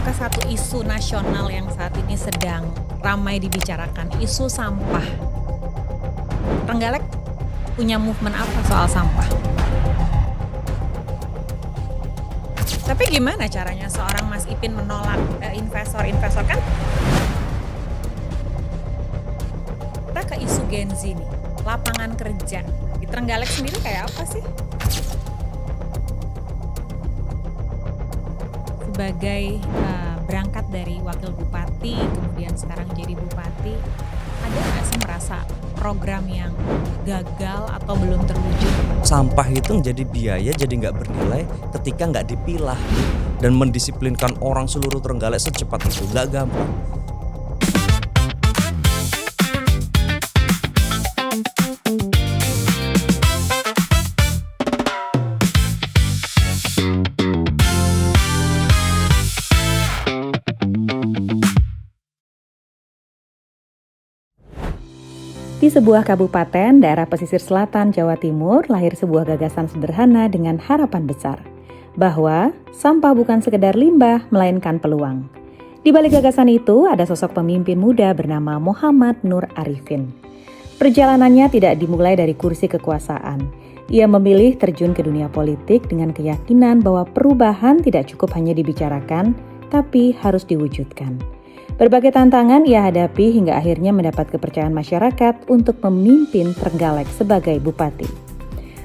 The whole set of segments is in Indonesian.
ke satu isu nasional yang saat ini sedang ramai dibicarakan, isu sampah. Trenggalek punya movement apa soal sampah? Tapi gimana caranya seorang Mas Ipin menolak investor-investor kan? Kita ke isu Gen Z nih, lapangan kerja. Di Trenggalek sendiri kayak apa sih? Sebagai berangkat dari wakil bupati, kemudian sekarang jadi bupati, ada nggak sih merasa program yang gagal atau belum terwujud? Sampah itu jadi biaya, jadi nggak bernilai ketika nggak dipilah. Dan mendisiplinkan orang seluruh Trenggalek secepat itu nggak gampang. Di sebuah kabupaten daerah pesisir selatan Jawa Timur, lahir sebuah gagasan sederhana dengan harapan besar, bahwa sampah bukan sekedar limbah, melainkan peluang. Di balik gagasan itu, ada sosok pemimpin muda bernama Muhammad Nur Arifin. Perjalanannya tidak dimulai dari kursi kekuasaan. Ia memilih terjun ke dunia politik dengan keyakinan bahwa perubahan tidak cukup hanya dibicarakan, tapi harus diwujudkan. Berbagai tantangan ia hadapi hingga akhirnya mendapat kepercayaan masyarakat untuk memimpin Trenggalek sebagai bupati.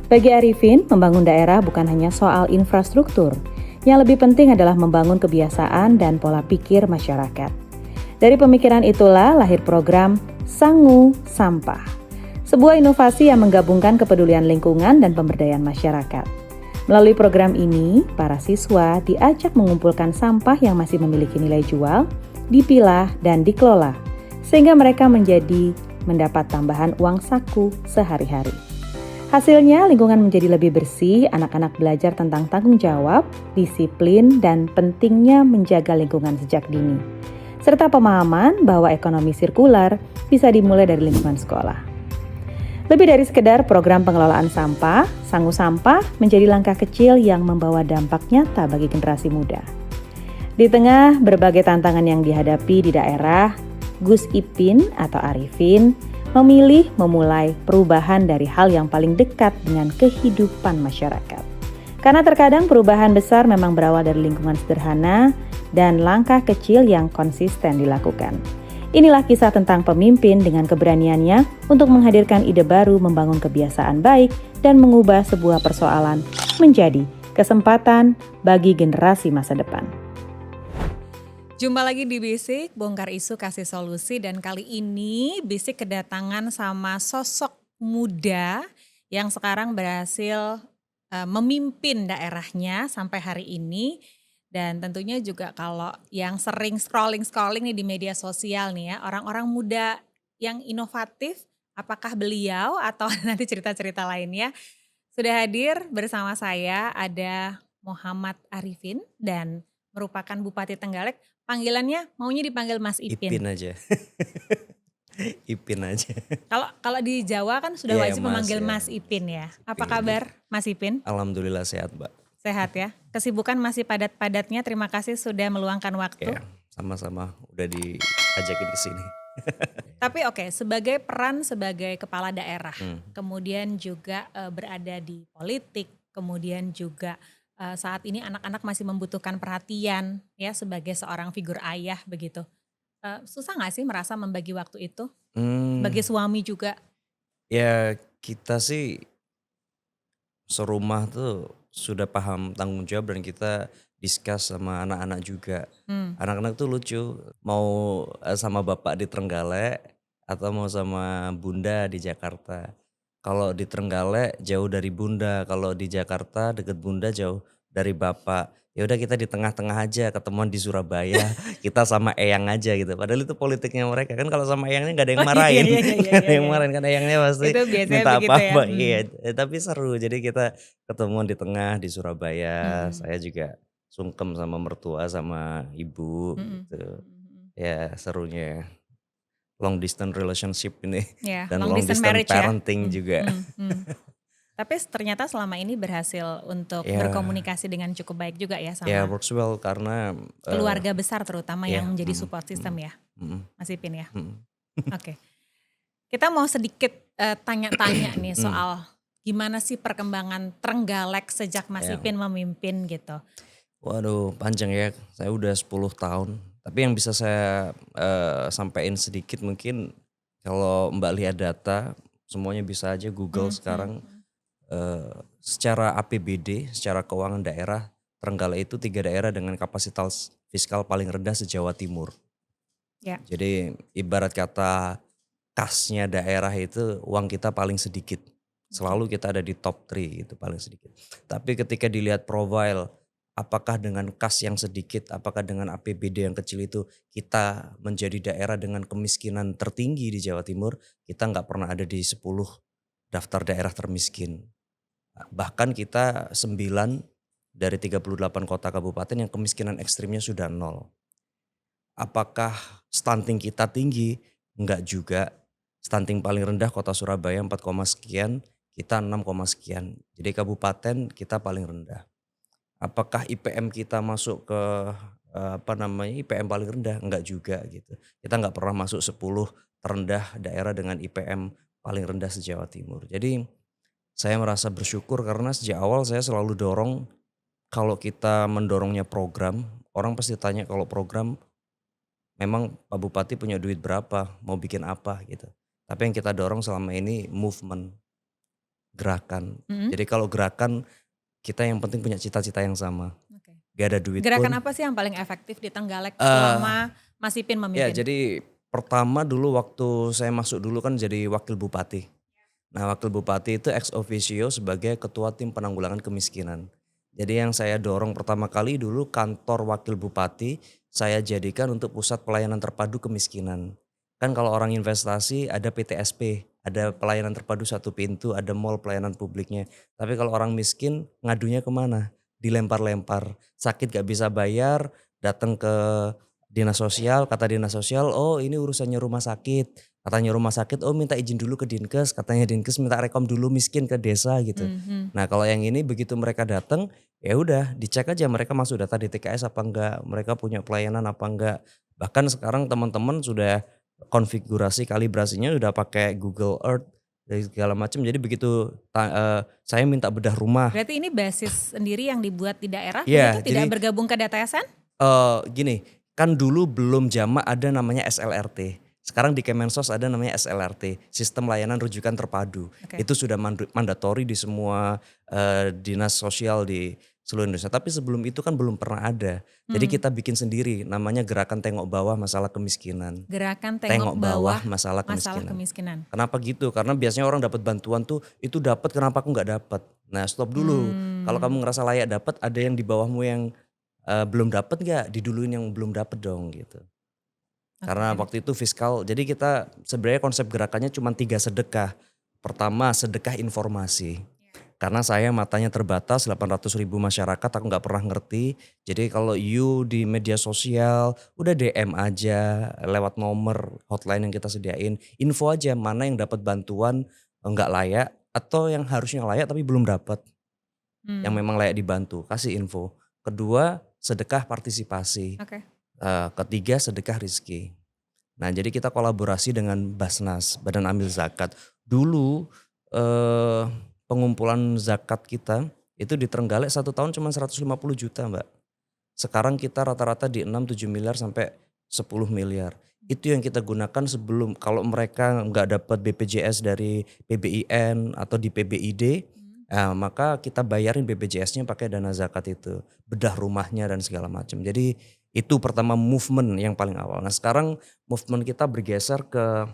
Bagi Arifin, membangun daerah bukan hanya soal infrastruktur. Yang lebih penting adalah membangun kebiasaan dan pola pikir masyarakat. Dari pemikiran itulah lahir program Sangu Sampah, sebuah inovasi yang menggabungkan kepedulian lingkungan dan pemberdayaan masyarakat. Melalui program ini, para siswa diajak mengumpulkan sampah yang masih memiliki nilai jual, dipilah dan dikelola, sehingga mereka mendapat tambahan uang saku sehari-hari. Hasilnya, lingkungan menjadi lebih bersih, anak-anak belajar tentang tanggung jawab, disiplin, dan pentingnya menjaga lingkungan sejak dini, serta pemahaman bahwa ekonomi sirkular bisa dimulai dari lingkungan sekolah. Lebih dari sekedar program pengelolaan sampah, Sangu Sampah menjadi langkah kecil yang membawa dampak nyata bagi generasi muda. Di tengah berbagai tantangan yang dihadapi di daerah, Gus Ipin atau Arifin memilih memulai perubahan dari hal yang paling dekat dengan kehidupan masyarakat. Karena terkadang perubahan besar memang berawal dari lingkungan sederhana dan langkah kecil yang konsisten dilakukan. Inilah kisah tentang pemimpin dengan keberaniannya untuk menghadirkan ide baru, membangun kebiasaan baik, dan mengubah sebuah persoalan menjadi kesempatan bagi generasi masa depan. Jumpa lagi di Bisik, bongkar isu kasih solusi, dan kali ini Bisik kedatangan sama sosok muda yang sekarang berhasil memimpin daerahnya sampai hari ini. Dan tentunya juga kalau yang sering scrolling nih di media sosial nih ya, orang-orang muda yang inovatif, apakah beliau atau nanti cerita-cerita lainnya. Sudah hadir bersama saya ada Muhammad Arifin dan merupakan Bupati Trenggalek. Panggilannya maunya dipanggil Mas Ipin. Ipin aja. Ipin aja. Kalau di Jawa kan sudah wajib memanggil Mas Ipin ya. Apa kabar Mas Ipin? Alhamdulillah sehat, Mbak. Sehat ya. Kesibukan masih padat-padatnya. Terima kasih sudah meluangkan waktu. Ya, sama-sama udah diajakin ke sini. Tapi oke, sebagai kepala daerah, kemudian juga berada di politik, kemudian juga saat ini anak-anak masih membutuhkan perhatian ya sebagai seorang figur ayah begitu. Susah gak sih merasa membagi waktu itu? Bagi suami juga. Ya kita sih serumah tuh sudah paham tanggung jawab dan kita discuss sama anak-anak juga. Anak-anak tuh lucu, mau sama bapak di Trenggalek atau mau sama bunda di Jakarta. Kalau di Trenggalek jauh dari bunda, kalau di Jakarta deket bunda jauh dari bapak. Ya udah kita di tengah-tengah aja, ketemuan di Surabaya, kita sama eyang aja gitu. Padahal itu politiknya mereka kan, kalau sama eyangnya nggak ada yang marahin, nggak ada yang marahin kan, eyangnya pasti minta apa-apa. Iya, tapi seru. Jadi kita ketemuan di tengah di Surabaya. Saya juga sungkem sama mertua sama ibu gitu. Ya serunya long distance relationship ini dan long distance parenting juga. Tapi ternyata selama ini berhasil untuk Ya, berkomunikasi dengan cukup baik juga ya ya sama works well karena keluarga besar terutama ya, yang menjadi support system ya, mm, Mas Ipin ya. mm, Oke, kita mau sedikit tanya-tanya nih mm, soal gimana sih perkembangan Trenggalek sejak Mas ya. Ipin memimpin gitu. Waduh, panjang ya. Saya udah 10 tahun. Tapi yang bisa saya sampaikan sedikit mungkin kalau Mbak lihat data, semuanya bisa aja Google sekarang. Secara APBD, secara keuangan daerah, Trenggalek itu 3 daerah dengan kapasitas fiskal paling rendah se-Jawa Timur. Ya. Jadi ibarat kata kasnya daerah itu uang kita paling sedikit. Selalu kita ada di top 3 itu paling sedikit. Tapi ketika dilihat profile, apakah dengan kas yang sedikit, apakah dengan APBD yang kecil itu kita menjadi daerah dengan kemiskinan tertinggi di Jawa Timur, kita nggak pernah ada di 10 daftar daerah termiskin. Bahkan kita 9 dari 38 kota kabupaten yang kemiskinan ekstrimnya sudah 0. Apakah stunting kita tinggi? Enggak juga. Stunting paling rendah kota Surabaya 4, sekian, kita 6, sekian. Jadi kabupaten kita paling rendah. Apakah IPM kita masuk ke IPM paling rendah? Enggak juga gitu. Kita enggak pernah masuk 10 terendah daerah dengan IPM paling rendah se-Jawa Timur. Jadi saya merasa bersyukur karena sejak awal saya selalu dorong kalau kita mendorongnya program, orang pasti tanya kalau program memang Pak Bupati punya duit berapa, mau bikin apa gitu. Tapi yang kita dorong selama ini movement, gerakan. Jadi kalau gerakan kita yang penting punya cita-cita yang sama. Oke. Gak ada duit Gerakan pun. apa sih yang paling efektif di Trenggalek selama Mas Ipin Ya memimpin? jadi pertama dulu waktu saya masuk dulu kan jadi wakil bupati. Nah wakil bupati itu ex officio sebagai ketua tim penanggulangan kemiskinan. Jadi yang saya dorong pertama kali dulu kantor wakil bupati saya jadikan untuk pusat pelayanan terpadu kemiskinan. Kan kalau orang investasi ada PTSP, ada pelayanan terpadu satu pintu, ada mall pelayanan publiknya. Tapi kalau orang miskin ngadunya kemana? Dilempar-lempar, sakit gak bisa bayar, datang ke dinas sosial, kata dinas sosial, oh ini urusannya rumah sakit. Katanya rumah sakit, oh minta izin dulu ke Dinkes, katanya Dinkes minta rekom dulu miskin ke desa gitu. Nah kalau yang ini begitu mereka datang, ya udah dicek aja mereka masuk data di TKS apa enggak, mereka punya pelayanan apa enggak. Bahkan sekarang teman-teman sudah konfigurasi kalibrasinya udah pakai Google Earth dan segala macam. Jadi begitu saya minta bedah rumah. Berarti ini basis sendiri yang dibuat di daerah Iya, begitu, tidak jadi bergabung ke DataSN? gini, kan dulu belum jamak ada namanya SLRT. Sekarang di Kemensos ada namanya SLRT, Sistem Layanan Rujukan Terpadu. Oke. Itu sudah mandatori di semua dinas sosial di seluruh Indonesia. Tapi sebelum itu kan belum pernah ada. Jadi kita bikin sendiri, namanya Gerakan Tengok Bawah Masalah Kemiskinan. Gerakan Tengok Bawah Masalah Masalah Kemiskinan. Kemiskinan. Kenapa gitu? Karena biasanya orang dapat bantuan tuh, itu dapat kenapa aku nggak dapat? Nah stop dulu. Kalau kamu ngerasa layak dapat, ada yang di bawahmu yang belum dapat nggak? Diduluin yang belum dapat dong gitu. Karena waktu itu fiskal, jadi kita sebenarnya konsep gerakannya cuma 3 sedekah. Pertama sedekah informasi. Karena saya matanya terbatas, 800.000 masyarakat aku nggak pernah ngerti. Jadi kalau you di media sosial udah DM aja lewat nomor hotline yang kita sediain. Info aja mana yang dapat bantuan nggak layak atau yang harusnya layak tapi belum dapat. Yang memang layak dibantu, kasih info. Kedua sedekah partisipasi. Oke. Ketiga sedekah rizki. Nah jadi kita kolaborasi dengan Basnas, Badan Amil Zakat. Dulu pengumpulan zakat kita itu di Trenggalek 1 tahun cuma 150 juta Mbak. Sekarang kita rata-rata di 6-7 miliar sampai 10 miliar. Itu yang kita gunakan sebelum, kalau mereka nggak dapat BPJS dari PBIN atau di PBID, maka kita bayarin BPJS-nya pakai dana zakat itu. Bedah rumahnya dan segala macam. Jadi itu pertama movement yang paling awal. Nah sekarang movement kita bergeser ke,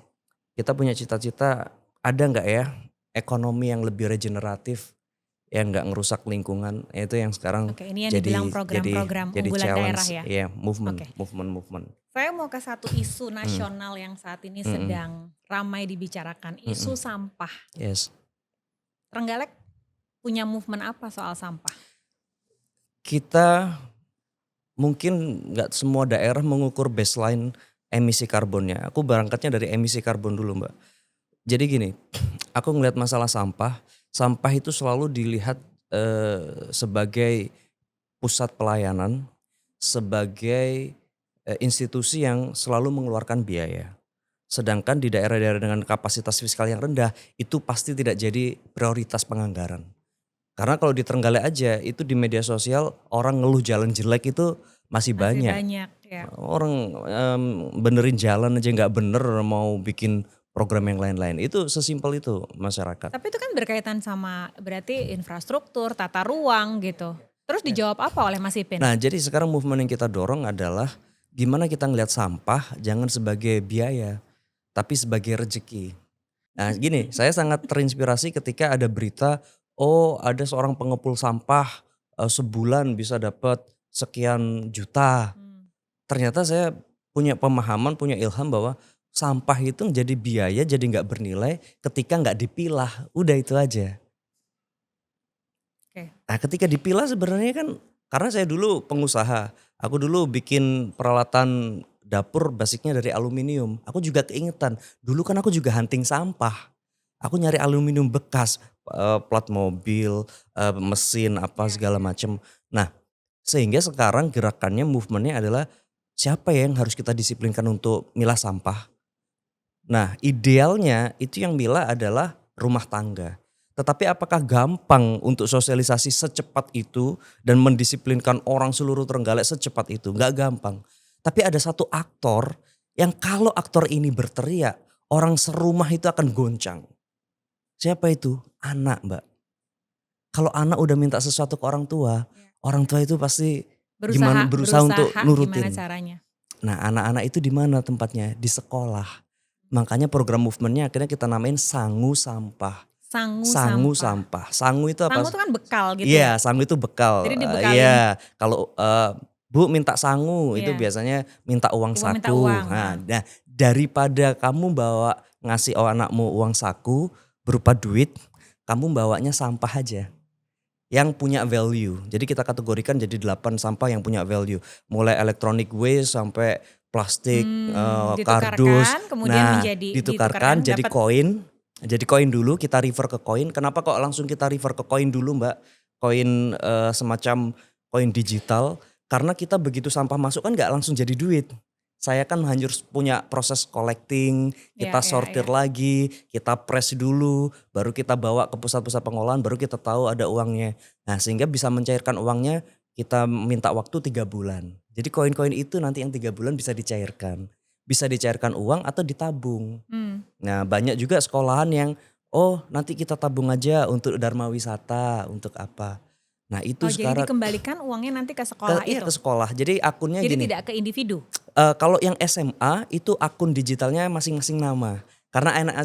kita punya cita-cita ada nggak ya ekonomi yang lebih regeneratif, yang nggak ngerusak lingkungan. Itu yang sekarang Oke, ini yang dibilang program-program unggulan challenge, daerah ya? Iya, movement. Saya mau ke satu isu nasional yang saat ini sedang ramai dibicarakan, isu sampah. Yes. Trenggalek punya movement apa soal sampah? Kita mungkin nggak semua daerah mengukur baseline emisi karbonnya. Aku berangkatnya dari emisi karbon dulu Mbak. Jadi gini, aku ngelihat masalah sampah, sampah itu selalu dilihat sebagai pusat pelayanan, sebagai institusi yang selalu mengeluarkan biaya. Sedangkan di daerah-daerah dengan kapasitas fiskal yang rendah itu pasti tidak jadi prioritas penganggaran. Karena kalau di Trenggalek aja itu di media sosial orang ngeluh jalan jelek itu masih Masih banyak. banyak ya. Orang benerin jalan aja nggak bener mau bikin program yang lain-lain. Itu sesimpel itu masyarakat. Tapi itu kan berkaitan sama berarti infrastruktur, tata ruang gitu. Terus dijawab apa oleh Mas Ipin? Nah jadi sekarang movement yang kita dorong adalah gimana kita ngelihat sampah jangan sebagai biaya tapi sebagai rezeki. Nah gini, saya sangat terinspirasi ketika ada berita, oh ada seorang pengepul sampah sebulan bisa dapat sekian juta. Hmm. Ternyata saya punya pemahaman, punya ilham bahwa sampah itu jadi biaya, jadi nggak bernilai ketika nggak dipilah. Udah itu aja. Oke. Nah ketika dipilah sebenarnya kan, karena saya dulu pengusaha, aku dulu bikin peralatan dapur basicnya dari aluminium. Aku juga keingetan, dulu kan aku juga hunting sampah. Aku nyari aluminium bekas, plat mobil, mesin apa Ya, segala ya. macem. Nah sehingga sekarang gerakannya, movementnya adalah siapa ya yang harus kita disiplinkan untuk milah sampah. Nah idealnya itu yang milah adalah rumah tangga. Tetapi apakah gampang untuk sosialisasi secepat itu dan mendisiplinkan orang seluruh Trenggalek secepat itu? Nggak gampang. Tapi ada satu aktor yang kalau aktor ini berteriak, orang serumah itu akan goncang. Siapa itu? Anak, Mbak. Kalau anak udah minta sesuatu ke orang tua itu pasti berusaha untuk Gimana nurutin. caranya? Nah anak-anak itu di mana tempatnya? Di sekolah. Makanya program movementnya akhirnya kita namain Sangu Sampah. Sangu Sangu sampah. Sampah. Sangu itu apa? Sangu itu kan bekal gitu ya. Iya, sangu itu bekal. Jadi dibekalin. Iya, kalau Bu minta sangu itu Iya. biasanya minta uang Cuma minta saku. uang. Nah, daripada kamu bawa ngasih anakmu uang saku berupa duit, kamu bawanya sampah aja. Yang punya value. Jadi kita kategorikan jadi 8 sampah yang punya value. Mulai electronic waste sampai plastik, kardus. Ditukarkan kemudian Nah, menjadi ditukarkan jadi dapat koin. Jadi koin dulu, kita refer ke koin. Kenapa kok langsung kita refer ke koin dulu, Mbak? Koin semacam koin digital. Karena kita begitu sampah masuk kan nggak langsung jadi duit. Saya kan harus punya proses collecting, kita Ya, sortir lagi, kita press dulu, baru kita bawa ke pusat-pusat pengolahan, baru kita tahu ada uangnya. Nah sehingga bisa mencairkan uangnya, kita minta waktu 3 bulan. Jadi koin-koin itu nanti yang 3 bulan bisa dicairkan. Bisa dicairkan uang atau ditabung. Nah banyak juga sekolahan yang, oh nanti kita tabung aja untuk Dharma Wisata, untuk apa. Nah itu Oh, jadi sekarang dikembalikan uangnya nanti ke sekolah iya itu. ke sekolah. Jadi akunnya Jadi gini. tidak ke individu. Kalau yang SMA itu akun digitalnya masing-masing nama. Karena anak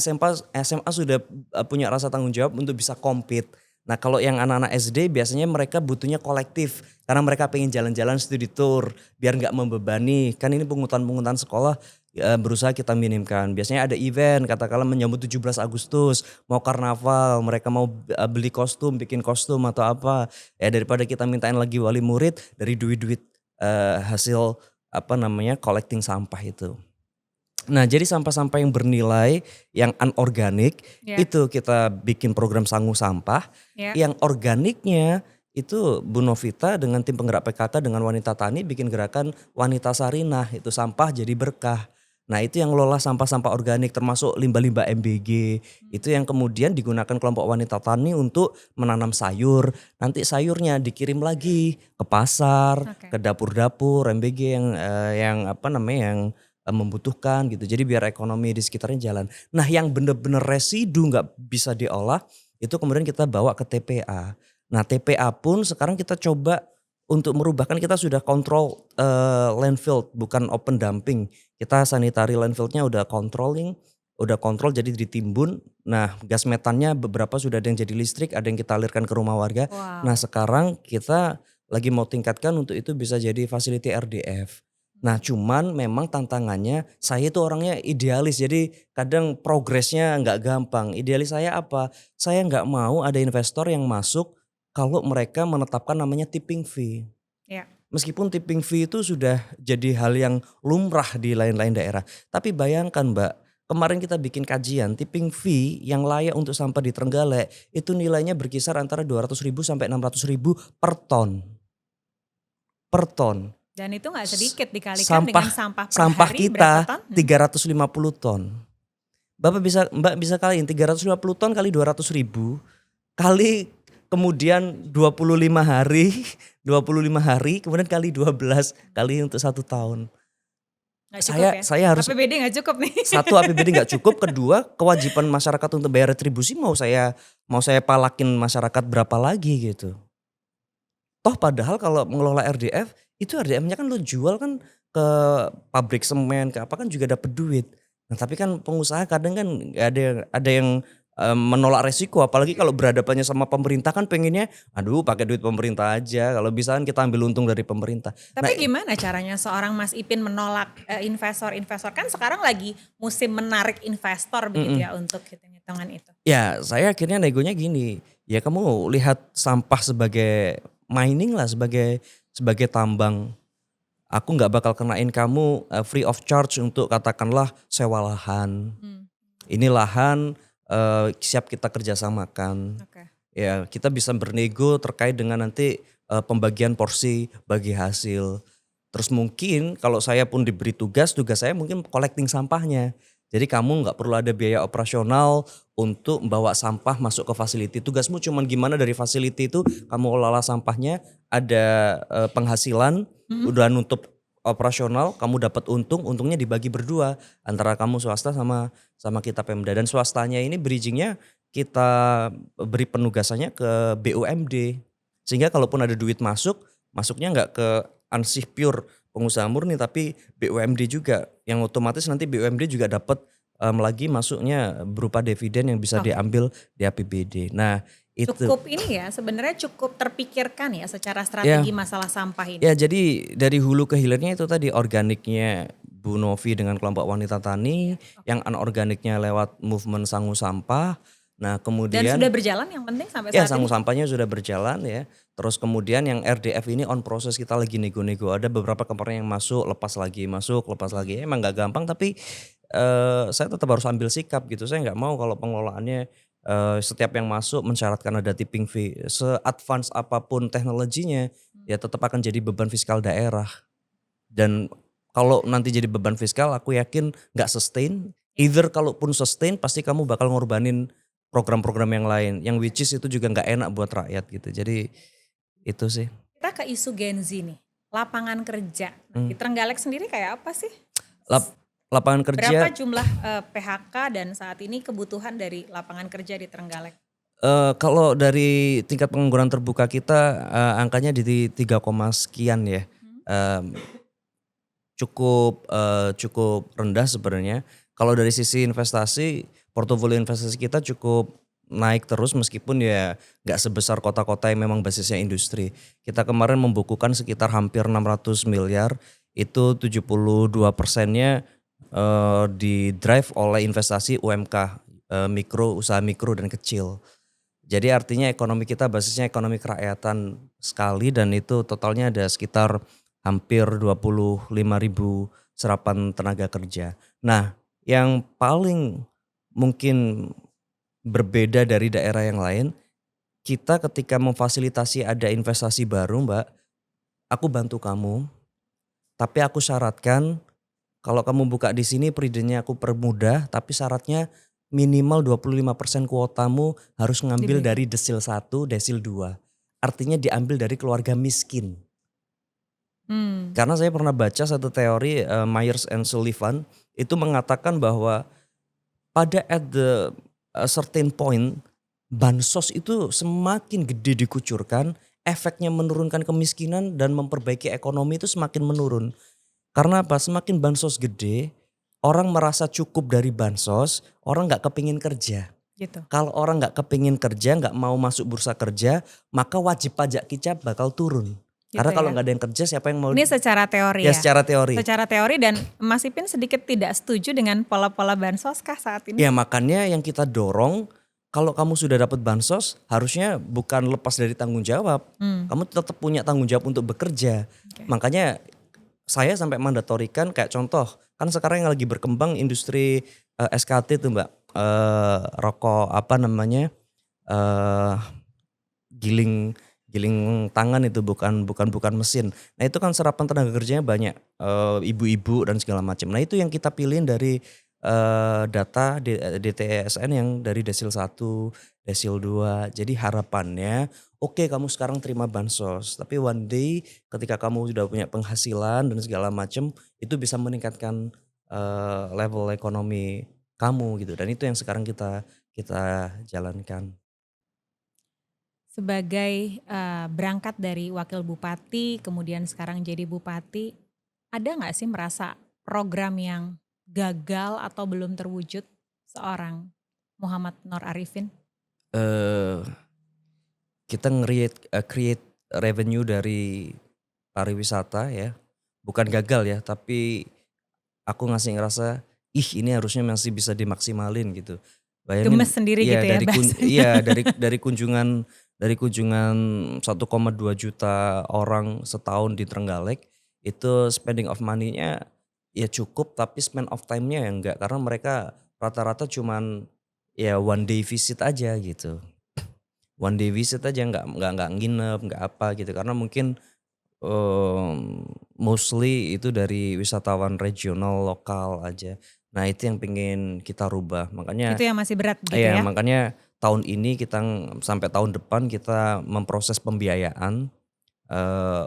SMA sudah punya rasa tanggung jawab untuk bisa compete. Nah kalau yang anak-anak SD biasanya mereka butuhnya kolektif. Karena mereka pengen jalan-jalan studi tour. Biar gak membebani. Kan ini pungutan-pungutan sekolah berusaha kita minimkan. Biasanya ada event katakanlah menyambut 17 Agustus. Mau karnaval, mereka mau beli kostum, bikin kostum atau apa. Ya daripada kita mintain lagi wali murid dari duit-duit hasil collecting sampah itu. Nah jadi sampah-sampah yang bernilai, yang anorganik Ya. itu kita bikin program Sangu Sampah. Ya. Yang organiknya itu Bu Novita dengan tim penggerak PKK dengan wanita tani bikin gerakan Wanita Sarinah, itu sampah jadi berkah. Nah itu yang ngelola sampah-sampah organik termasuk limbah-limbah MBG. Itu yang kemudian digunakan kelompok wanita tani untuk menanam sayur. Nanti sayurnya dikirim lagi ke pasar, Oke. ke dapur-dapur MBG yang membutuhkan gitu. Jadi biar ekonomi di sekitarnya jalan. Nah yang bener-bener residu nggak bisa diolah itu kemudian kita bawa ke TPA. Nah TPA pun sekarang kita coba untuk merubah, kan kita sudah kontrol landfill bukan open dumping. Kita sanitary landfillnya udah kontrol jadi ditimbun. Nah gas metannya beberapa sudah ada yang jadi listrik, ada yang kita alirkan ke rumah warga. Wow. Nah sekarang kita lagi mau tingkatkan untuk itu bisa jadi facility RDF. Nah cuman memang tantangannya saya itu orangnya idealis, jadi kadang progresnya nggak gampang. Idealis saya apa? Saya nggak mau ada investor yang masuk kalau mereka menetapkan namanya tipping fee. Ya. Meskipun tipping fee itu sudah jadi hal yang lumrah di lain-lain daerah. Tapi bayangkan Mbak, kemarin kita bikin kajian tipping fee yang layak untuk sampah di Trenggalek itu nilainya berkisar antara 200.000 sampai 600.000 per ton. Per ton. Dan itu nggak sedikit dikalikan Sampah dengan sampah per sampah hari kita berapa ton? 350 ton. Mbak bisa kaliin 350 ton kali 200.000 kali kemudian 25 hari, 25 hari kemudian kali 12 kali untuk 1 tahun. Nggak cukup ya? Saya harus APBD nggak cukup nih. satu APBD nggak cukup, kedua kewajiban masyarakat untuk bayar retribusi mau saya palakin masyarakat berapa lagi gitu. Toh padahal kalau mengelola RDF itu RDF-nya kan lo jual kan ke pabrik semen ke apa kan juga dapat duit. Nah tapi kan pengusaha kadang kan ada yang menolak resiko, apalagi kalau berhadapannya sama pemerintah kan pengennya aduh pakai duit pemerintah aja, kalau bisa kan kita ambil untung dari pemerintah. Tapi gimana caranya seorang Mas Ipin menolak investor-investor, kan sekarang lagi musim menarik investor begitu ya untuk hitung-hitungan itu. Ya saya akhirnya negonya gini, ya kamu lihat sampah sebagai mining lah, sebagai tambang. Aku nggak bakal kenain kamu free of charge untuk katakanlah sewa lahan. Ini lahan siap kita kerjasamakan. Oke. Ya kita bisa bernego terkait dengan nanti pembagian porsi bagi hasil. Terus mungkin kalau saya pun diberi tugas saya mungkin collecting sampahnya. Jadi kamu nggak perlu ada biaya operasional untuk membawa sampah masuk ke facility. Tugasmu cuman gimana dari facility itu kamu olah sampahnya, ada penghasilan, udah nutup operasional, kamu dapat untungnya dibagi berdua antara kamu swasta sama kita Pemda, dan swastanya ini bridgingnya kita beri penugasannya ke BUMD sehingga kalaupun ada duit masuknya nggak ke ansih pure pengusaha murni tapi BUMD juga yang otomatis nanti BUMD juga dapat lagi masuknya berupa dividen yang bisa diambil di APBD. Nah itu cukup ini ya sebenarnya cukup terpikirkan ya secara strategi masalah sampah ini. Ya jadi dari hulu ke hilirnya itu tadi organiknya Bu Novi dengan kelompok wanita tani, yang anorganiknya lewat movement Sangu Sampah. Nah kemudian dan sudah berjalan yang penting sampai ya saat Sangu ini. Sampahnya sudah berjalan ya. Terus kemudian yang RDF ini on proses, kita lagi nego-nego. Ada beberapa kemarin yang masuk lepas lagi. Emang gak gampang tapi saya tetap harus ambil sikap gitu. Saya nggak mau kalau pengelolaannya setiap yang masuk mensyaratkan ada tipping fee. Se-advance apapun teknologinya ya tetap akan jadi beban fiskal daerah. Dan kalau nanti jadi beban fiskal aku yakin gak sustain. Either kalaupun sustain pasti kamu bakal ngorbanin program-program yang lain. Yang which is itu juga gak enak buat rakyat gitu. Jadi itu sih. Kita ke isu Gen Z nih, lapangan kerja. Di Trenggalek sendiri kayak apa sih? Lapangan kerja. Berapa jumlah PHK dan saat ini kebutuhan dari lapangan kerja di Trenggalek? Kalau dari tingkat pengangguran terbuka kita angkanya di 3, sekian ya. Cukup rendah sebenarnya. Kalau dari sisi investasi, portofolio investasi kita cukup naik terus meskipun ya gak sebesar kota-kota yang memang basisnya industri. Kita kemarin membukukan sekitar hampir 600 miliar, itu 72%-nya di drive oleh investasi UMK, usaha mikro dan kecil. Jadi artinya ekonomi kita basisnya ekonomi kerakyatan sekali, dan itu totalnya ada sekitar hampir 25.000 serapan tenaga kerja. Nah yang paling mungkin berbeda dari daerah yang lain, kita ketika memfasilitasi ada investasi baru Mbak, aku bantu kamu, tapi aku syaratkan kalau kamu buka di sini perizinnya aku permudah, tapi syaratnya minimal 25% kuotamu harus ngambil dari desil 1, desil 2. Artinya diambil dari keluarga miskin. Karena saya pernah baca satu teori Myers and Sullivan itu mengatakan bahwa pada at the certain point bansos itu semakin gede dikucurkan, efeknya menurunkan kemiskinan dan memperbaiki ekonomi itu semakin menurun. Karena apa? Semakin bansos gede, orang merasa cukup dari bansos, orang gak kepingin kerja. Gitu. Kalau orang gak kepingin kerja, gak mau masuk bursa kerja, maka wajib pajak kita bakal turun. Gitu. Karena kalau gak ada yang kerja, siapa yang mau? Ini secara teori ya? Secara teori. Secara teori, dan Mas Ipin sedikit tidak setuju dengan pola-pola bansos kah saat ini? Ya makanya yang kita dorong, kalau kamu sudah dapat bansos, harusnya bukan lepas dari tanggung jawab. Kamu tetap punya tanggung jawab untuk bekerja. Makanya saya sampai mandatorikan kayak contoh, kan sekarang yang lagi berkembang industri SKT tuh Mbak, rokok apa namanya, eee, giling giling tangan itu bukan mesin. Nah itu kan serapan tenaga kerjanya banyak, ibu-ibu dan segala macam. Nah itu yang kita pilihin dari, data DTESN yang dari Desil 1, Desil 2. Jadi harapannya, oke kamu sekarang terima bansos, tapi one day ketika kamu sudah punya penghasilan dan segala macam, itu bisa meningkatkan, level ekonomi kamu gitu dan itu yang sekarang kita kita jalankan. Sebagai, berangkat dari wakil bupati kemudian sekarang jadi bupati, ada nggak sih merasa program yang gagal atau belum terwujud seorang Muhammad Nor Arifin? Eee, kita create revenue dari pariwisata ya, bukan gagal ya, tapi aku ngerasa, "Ih ini harusnya masih bisa dimaksimalin," gitu. Bayangin Gemes sendiri iya gitu ya bahasanya. dari kunjungan 1,2 juta orang setahun di Trenggalek, itu spending of money-nya ya cukup, tapi spend of time-nya ya enggak, karena mereka rata-rata cuman ya one day visit aja gitu. One day visit aja nggak nginep, nggak apa gitu, karena mungkin mostly itu dari wisatawan regional, lokal aja. Nah itu yang pengen kita rubah Itu makanya yang masih berat gitu iya ya? makanya tahun ini sampai tahun depan kita memproses pembiayaan,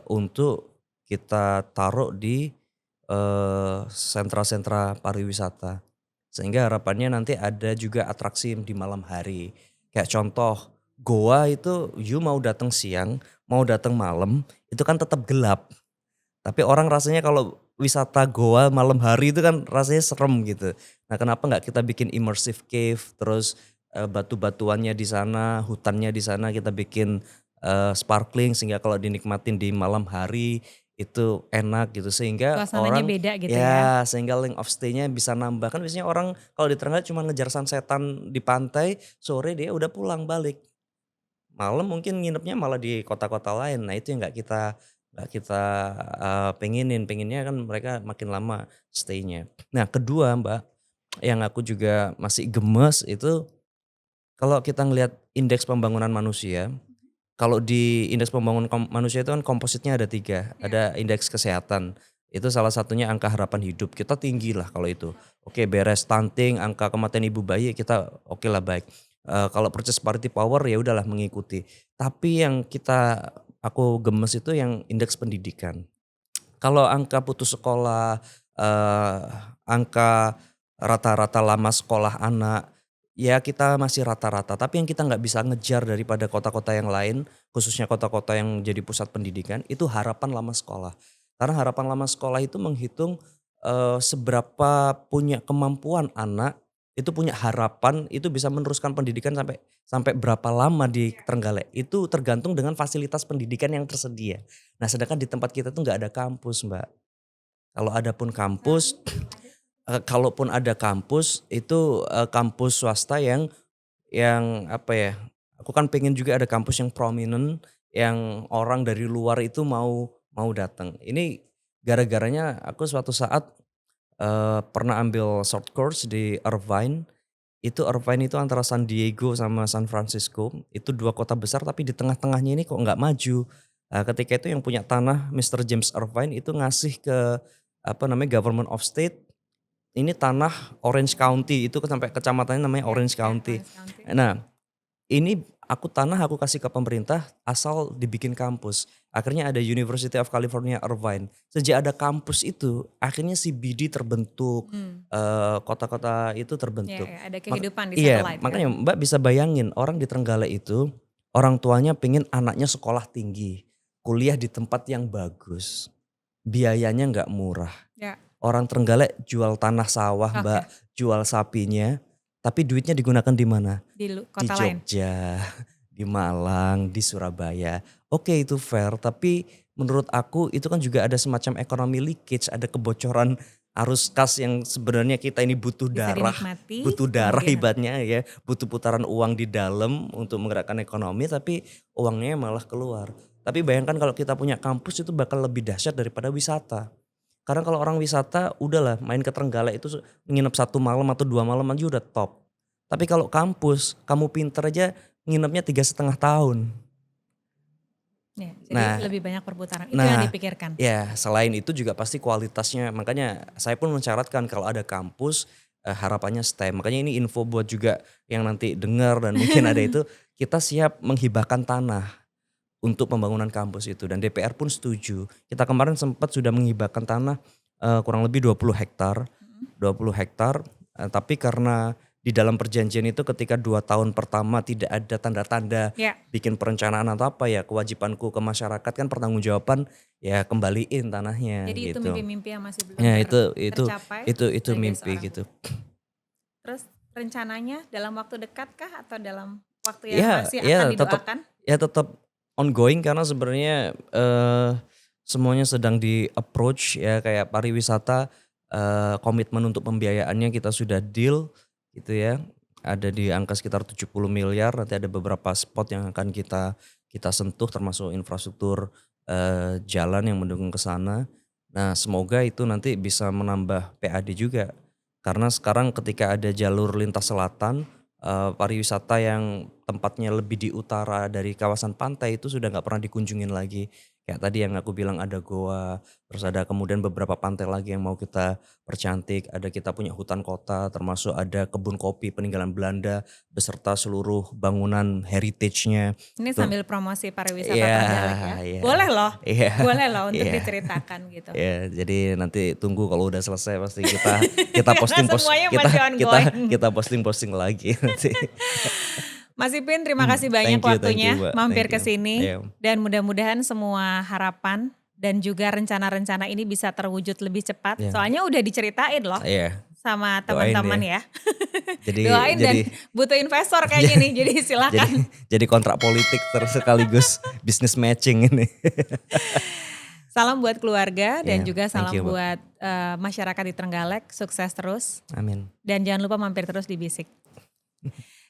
untuk kita taruh di, sentra-sentra pariwisata. Sehingga harapannya nanti ada juga atraksi di malam hari. Kayak contoh, goa itu you mau datang siang, mau datang malam, itu kan tetap gelap. Tapi orang rasanya kalau wisata goa malam hari itu kan rasanya serem gitu. Nah kenapa nggak kita bikin immersive cave, terus batu-batuannya di sana, hutannya di sana kita bikin sparkling sehingga kalau dinikmatin di malam hari itu enak gitu. Sehingga Suasananya orang beda gitu ya? ya sehingga length of stay-nya bisa nambah. Kan biasanya orang kalau di Trenggalek cuma ngejar sunset-an di pantai, sore dia udah pulang balik. Malam mungkin nginepnya malah di kota-kota lain. Nah itu yang nggak kita, pengennya kan mereka makin lama stay-nya. Nah kedua Mbak, yang aku juga masih gemes itu kalau kita ngelihat indeks pembangunan manusia, kalau di indeks pembangunan manusia itu kan kompositnya ada 3, Iya. ada indeks kesehatan, itu salah satunya angka harapan hidup, kita tinggi lah kalau itu. Oke beres stunting, angka kematian ibu bayi kita oke lah baik. Kalau purchase parity power ya udahlah mengikuti. Tapi yang aku gemes itu yang indeks pendidikan. Kalau angka putus sekolah, eee, angka rata-rata lama sekolah anak, ya kita masih rata-rata. Tapi yang kita nggak bisa ngejar daripada kota-kota yang lain, khususnya kota-kota yang jadi pusat pendidikan, itu harapan lama sekolah. Karena harapan lama sekolah itu menghitung, seberapa punya kemampuan anak, itu punya harapan, itu bisa meneruskan pendidikan sampai sampai berapa lama di Trenggalek. Itu tergantung dengan fasilitas pendidikan yang tersedia. Nah sedangkan di tempat kita tuh nggak ada kampus Mbak. Kalau ada pun kampus, kalaupun ada kampus itu, kampus swasta yang apa ya, aku kan pengen juga ada kampus yang prominent, yang orang dari luar itu mau mau datang. Ini gara-garanya aku suatu saat, pernah ambil short course di Irvine. Irvine itu antara San Diego sama San Francisco, itu 2 kota besar tapi di tengah-tengahnya ini kok nggak maju. Ketika itu yang punya tanah Mr. James Irvine itu ngasih ke, apa namanya, Government of State, ini tanah Orange County, itu sampai kecamatannya namanya Iya Orange iya, County. Orange County. Nah, ini aku kasih ke pemerintah asal dibikin kampus. Akhirnya ada University of California Irvine. Sejak ada kampus itu, akhirnya CBD terbentuk, Mmm, kota-kota itu iya terbentuk. iya, ada kehidupan di Iya, satellite kan? makanya Mbak bisa bayangin orang di Trenggalek itu, orang tuanya pengen anaknya sekolah tinggi, kuliah di tempat yang bagus, biayanya nggak murah. Ya, Orang Trenggalek jual tanah sawah oke, Mbak, jual sapinya, tapi duitnya digunakan di mana? di Di kota lain? Jogja, di Malang, di Surabaya. Oke itu fair, tapi menurut aku itu kan juga ada semacam ekonomi leakage, ada kebocoran arus kas yang sebenarnya kita ini Bisa dinikmati, butuh darah kemudian ibaratnya ya, butuh putaran uang di dalam untuk menggerakkan ekonomi tapi uangnya malah keluar. Tapi bayangkan kalau kita punya kampus itu bakal lebih dahsyat daripada wisata. Karena kalau orang wisata udahlah main ke Trenggalek itu nginep 1 malam atau 2 malam aja udah top. Tapi kalau kampus, kamu pinter aja nginepnya 3,5 tahun. Ya, jadi Nah, lebih banyak perputaran. Itu yang nah dipikirkan. ya selain itu juga pasti kualitasnya. Makanya saya pun mensyaratkan kalau ada kampus harapannya STEM. Makanya ini info buat juga yang nanti dengar dan mungkin ada itu, kita siap menghibahkan tanah untuk pembangunan kampus itu dan DPR pun setuju. Kita kemarin sempat sudah menghibahkan tanah kurang lebih 20 hektar. 20 hektar tapi karena di dalam perjanjian itu ketika 2 tahun pertama tidak ada tanda-tanda Ya, bikin perencanaan atau apa ya, kewajibanku ke masyarakat kan pertanggungjawaban ya kembaliin tanahnya jadi itu gitu. mimpi-mimpi yang masih belum Ya itu tercapai itu sebagai mimpi seorang gitu. Terus rencananya dalam waktu dekat kah atau dalam waktu yang Ya masih ya akan tetap didoakan? ya tetap ongoing karena sebenarnya semuanya sedang di approach ya, kayak pariwisata komitmen untuk pembiayaannya kita sudah deal gitu ya. Ada di angka sekitar 70 miliar, nanti ada beberapa spot yang akan kita sentuh termasuk infrastruktur jalan yang mendukung ke sana. Nah, semoga itu nanti bisa menambah PAD juga. Karena sekarang ketika ada jalur lintas selatan, pariwisata yang tempatnya lebih di utara dari kawasan pantai itu sudah nggak pernah dikunjungin lagi. Kayak tadi yang aku bilang ada goa, terus ada kemudian beberapa pantai lagi yang mau kita percantik, ada kita punya hutan kota, termasuk ada kebun kopi peninggalan Belanda beserta seluruh bangunan heritage-nya. Ini Itu sambil promosi pariwisata iya, Trenggalek ya. iya, Boleh loh, iya, boleh loh untuk iya, diceritakan gitu. iya. Jadi nanti tunggu kalau udah selesai pasti kita Karena semuanya masih ongoing. kita posting lagi nanti. Mas Ipin, terima kasih banyak Thank you, waktunya Mbak. mampir Thank ke you. sini Iya. dan mudah-mudahan semua harapan dan juga rencana-rencana ini bisa terwujud lebih cepat. Iya. Soalnya udah diceritain loh Iya. sama Doain teman-teman ya. Jadi Doain dan butuh investor kayaknya nih, jadi jadi silakan. jadi kontrak politik terus sekaligus business matching ini. Salam buat keluarga dan Iya, juga thank salam you, Mbak. buat masyarakat di Trenggalek, sukses terus. Amin. Dan jangan lupa mampir terus di Bisik.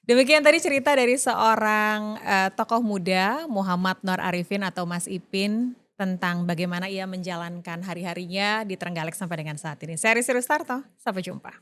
Demikian tadi cerita dari seorang tokoh muda, Muhammad Nur Arifin atau Mas Ipin, tentang bagaimana ia menjalankan hari-harinya di Trenggalek sampai dengan saat ini. Saya Rizky Rustarto, sampai jumpa.